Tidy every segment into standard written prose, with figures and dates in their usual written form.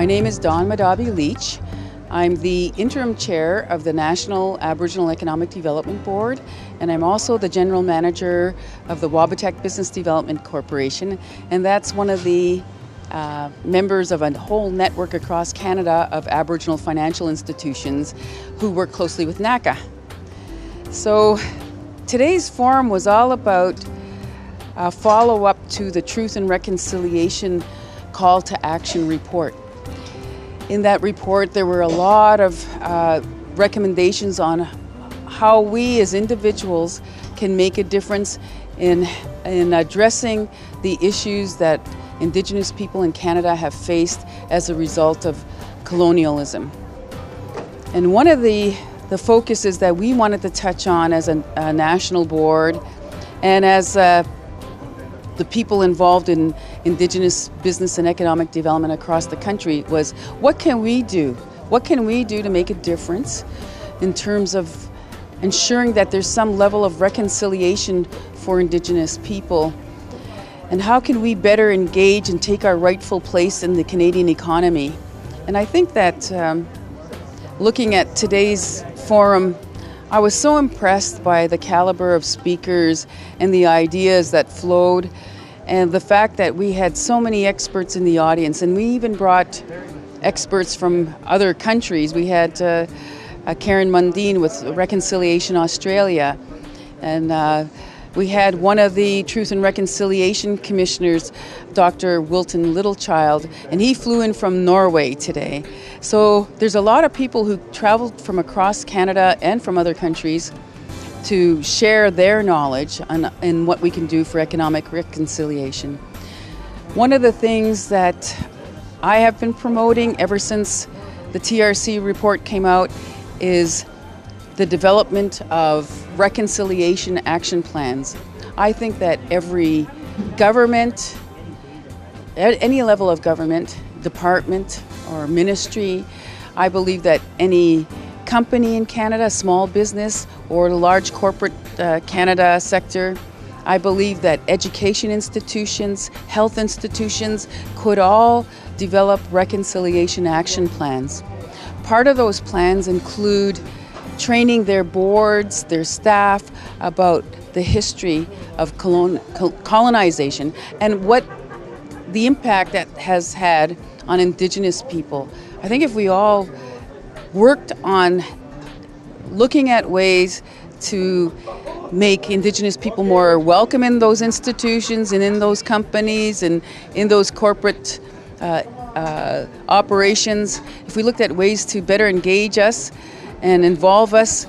My name is Dawn Madabi Leach. I'm the interim chair of the National Aboriginal Economic Development Board, and I'm also the general manager of the Wabatak Business Development Corporation, and that's one of the members of a whole network across Canada of Aboriginal financial institutions who work closely with Nacca. So today's forum was all about a follow-up to the Truth and Reconciliation Call to Action report. In that report, there were a lot of recommendations on how we as individuals can make a difference in addressing the issues that Indigenous people in Canada have faced as a result of colonialism. And one of the focuses that we wanted to touch on as a national board and as the people involved in Indigenous business and economic development across the country was, what can we do? What can we do to make a difference in terms of ensuring that there's some level of reconciliation for Indigenous people? And how can we better engage and take our rightful place in the Canadian economy? And I think that looking at today's forum, I was so impressed by the caliber of speakers and the ideas that flowed, and the fact that we had so many experts in the audience, and we even brought experts from other countries. We had Karen Mundine with Reconciliation Australia, and we had one of the Truth and Reconciliation Commissioners, Dr. Wilton Littlechild, and he flew in from Norway today. So there's a lot of people who traveled from across Canada and from other countries to share their knowledge on what we can do for economic reconciliation. One of the things that I have been promoting ever since the TRC report came out is the development of reconciliation action plans. I think that every government, at any level of government, department or ministry, I believe that any company in Canada, small business or the large corporate Canada sector, I believe that education institutions, health institutions could all develop reconciliation action plans. Part of those plans include training their boards, their staff about the history of colonization and what the impact that has had on Indigenous people. I think if we all worked on looking at ways to make Indigenous people more welcome in those institutions and in those companies and in those corporate operations, if we looked at ways to better engage us and involve us,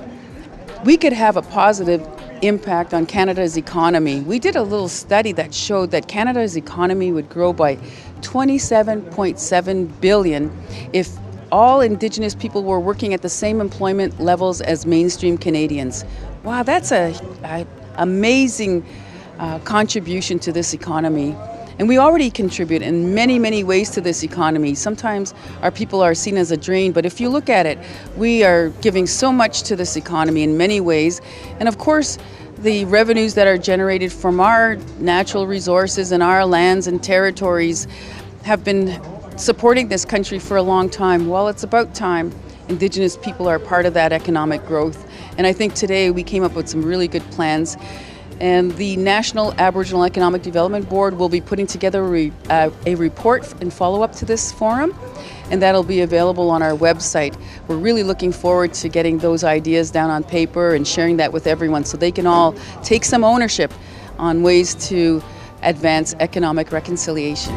we could have a positive impact on Canada's economy. We did a little study that showed that Canada's economy would grow by 27.7 billion if all Indigenous people were working at the same employment levels as mainstream Canadians. Wow, that's an amazing contribution to this economy. And we already contribute in many, many ways to this economy. Sometimes our people are seen as a drain, but if you look at it, we are giving so much to this economy in many ways. And of course, the revenues that are generated from our natural resources and our lands and territories have been supporting this country for a long time. Well, it's about time Indigenous people are part of that economic growth. And I think today we came up with some really good plans. And the National Aboriginal Economic Development Board will be putting together a report and follow-up to this forum, and that'll be available on our website. We're really looking forward to getting those ideas down on paper and sharing that with everyone so they can all take some ownership on ways to advance economic reconciliation.